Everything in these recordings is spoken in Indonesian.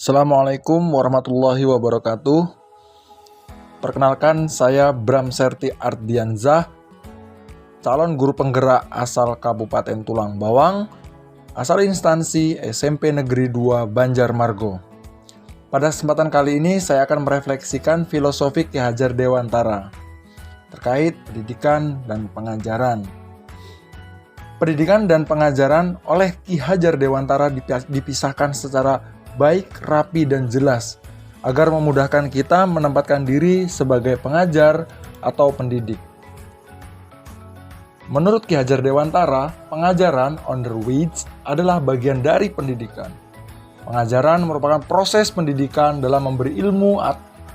Assalamualaikum warahmatullahi wabarakatuh. Perkenalkan, saya Bram Serti Ardianzah, calon guru penggerak asal Kabupaten Tulang Bawang, asal instansi SMP Negeri 2 Banjarmargo. Pada kesempatan kali ini saya akan merefleksikan filosofi Ki Hajar Dewantara terkait pendidikan dan pengajaran. Pendidikan dan pengajaran oleh Ki Hajar Dewantara dipisahkan secara baik, rapi, dan jelas agar memudahkan kita menempatkan diri sebagai pengajar atau pendidik. Menurut Ki Hajar Dewantara, pengajaran on the which adalah bagian dari pendidikan. Pengajaran merupakan proses pendidikan dalam memberi ilmu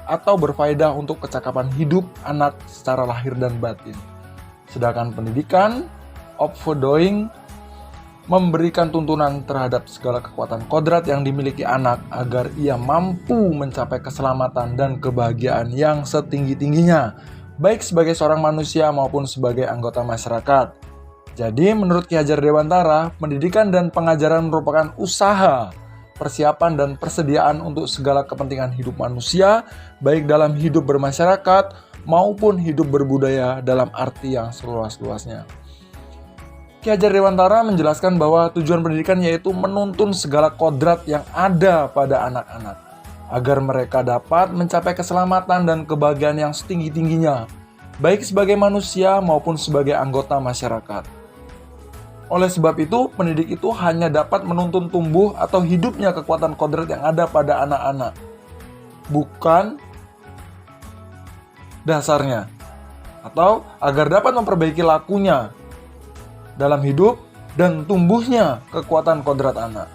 atau berfaedah untuk kecakapan hidup anak secara lahir dan batin. Sedangkan pendidikan, opvoeding, memberikan tuntunan terhadap segala kekuatan kodrat yang dimiliki anak agar ia mampu mencapai keselamatan dan kebahagiaan yang setinggi-tingginya, baik sebagai seorang manusia maupun sebagai anggota masyarakat. Jadi menurut Ki Hajar Dewantara, pendidikan dan pengajaran merupakan usaha, persiapan dan persediaan untuk segala kepentingan hidup manusia, baik dalam hidup bermasyarakat maupun hidup berbudaya dalam arti yang seluas-luasnya. Ki Hajar Dewantara menjelaskan bahwa tujuan pendidikan yaitu menuntun segala kodrat yang ada pada anak-anak agar mereka dapat mencapai keselamatan dan kebahagiaan yang setinggi-tingginya, baik sebagai manusia maupun sebagai anggota masyarakat. Oleh sebab itu, pendidik itu hanya dapat menuntun tumbuh atau hidupnya kekuatan kodrat yang ada pada anak-anak, bukan dasarnya, atau agar dapat memperbaiki lakunya dalam hidup dan tumbuhnya kekuatan kodrat anak.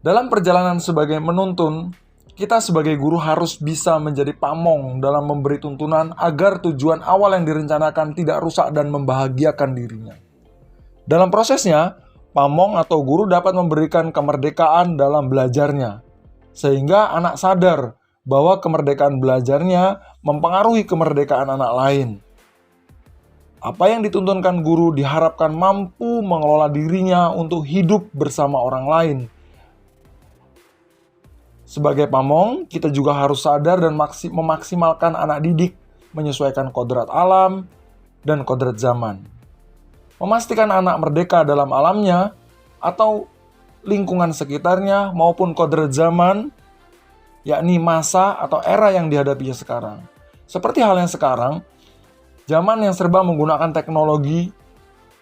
Dalam perjalanan sebagai menuntun, kita sebagai guru harus bisa menjadi pamong dalam memberi tuntunan agar tujuan awal yang direncanakan tidak rusak dan membahagiakan dirinya. Dalam prosesnya, pamong atau guru dapat memberikan kemerdekaan dalam belajarnya, sehingga anak sadar bahwa kemerdekaan belajarnya mempengaruhi kemerdekaan anak lain. Apa yang dituntunkan guru diharapkan mampu mengelola dirinya untuk hidup bersama orang lain. Sebagai pamong, kita juga harus sadar dan memaksimalkan anak didik, menyesuaikan kodrat alam dan kodrat zaman. Memastikan anak merdeka dalam alamnya atau lingkungan sekitarnya maupun kodrat zaman, yakni masa atau era yang dihadapinya sekarang. Seperti hal yang sekarang, zaman yang serba menggunakan teknologi,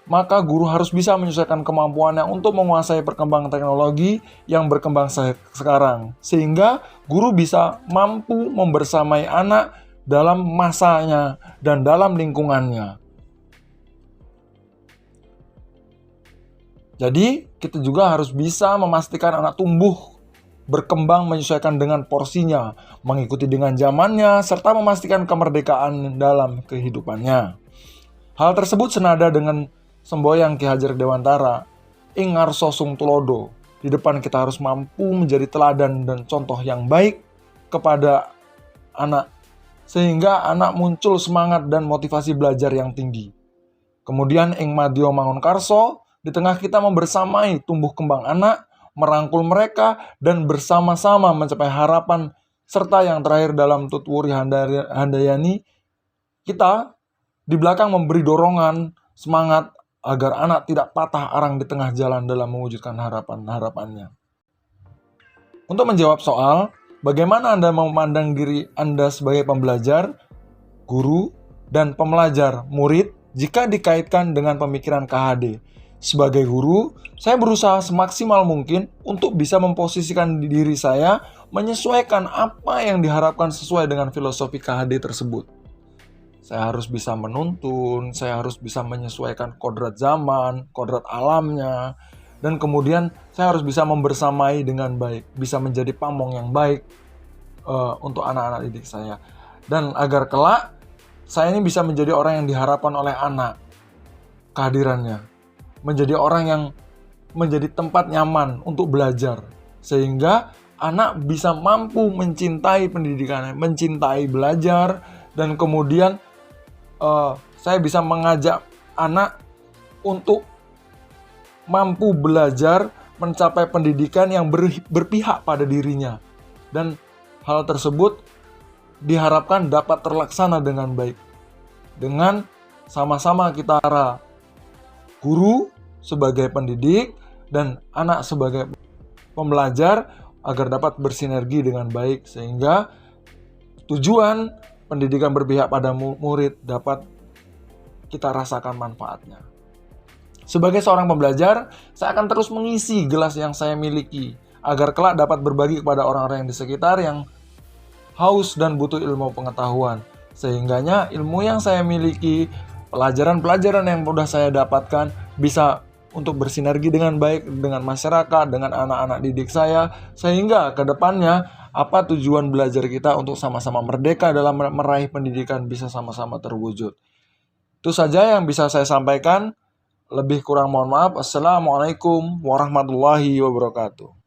maka guru harus bisa menyesuaikan kemampuannya untuk menguasai perkembangan teknologi yang berkembang sekarang, sehingga guru bisa mampu membersamai anak dalam masanya dan dalam lingkungannya. Jadi, kita juga harus bisa memastikan anak tumbuh, berkembang menyesuaikan dengan porsinya, mengikuti dengan zamannya, serta memastikan kemerdekaan dalam kehidupannya. Hal tersebut senada dengan semboyan Ki Hajar Dewantara, ing ngarsa sung tulodo. Di depan kita harus mampu menjadi teladan dan contoh yang baik kepada anak, sehingga anak muncul semangat dan motivasi belajar yang tinggi. Kemudian ing madya mangun karso, di tengah kita membersamai tumbuh kembang anak, merangkul mereka, dan bersama-sama mencapai harapan, serta yang terakhir dalam Tutwuri Handayani, kita di belakang memberi dorongan, semangat, agar anak tidak patah arang di tengah jalan dalam mewujudkan harapan-harapannya. Untuk menjawab soal, bagaimana Anda memandang diri Anda sebagai pembelajar, guru, dan pembelajar, murid, jika dikaitkan dengan pemikiran KHD? Sebagai guru, saya berusaha semaksimal mungkin untuk bisa memposisikan diri saya menyesuaikan apa yang diharapkan sesuai dengan filosofi KHD tersebut. Saya harus bisa menuntun, saya harus bisa menyesuaikan kodrat zaman, kodrat alamnya, dan kemudian saya harus bisa membersamai dengan baik, bisa menjadi pamong yang baik untuk anak-anak didik saya. Dan agar kelak, saya ini bisa menjadi orang yang diharapkan oleh anak, kehadirannya. Menjadi orang yang menjadi tempat nyaman untuk belajar, sehingga anak bisa mampu mencintai pendidikannya, mencintai belajar, dan kemudian saya bisa mengajak anak untuk mampu belajar mencapai pendidikan yang berpihak pada dirinya, dan hal tersebut diharapkan dapat terlaksana dengan baik dengan sama-sama kita para guru sebagai pendidik dan anak sebagai pembelajar agar dapat bersinergi dengan baik sehingga tujuan pendidikan berpihak pada murid dapat kita rasakan manfaatnya. Sebagai seorang pembelajar, saya akan terus mengisi gelas yang saya miliki agar kelak dapat berbagi kepada orang-orang yang di sekitar yang haus dan butuh ilmu pengetahuan. Sehingganya ilmu yang saya miliki, pelajaran-pelajaran yang sudah saya dapatkan bisa untuk bersinergi dengan baik dengan masyarakat, dengan anak-anak didik saya, sehingga ke depannya apa tujuan belajar kita untuk sama-sama merdeka dalam meraih pendidikan bisa sama-sama terwujud. Itu saja yang bisa saya sampaikan. Lebih kurang mohon maaf. Assalamualaikum warahmatullahi wabarakatuh.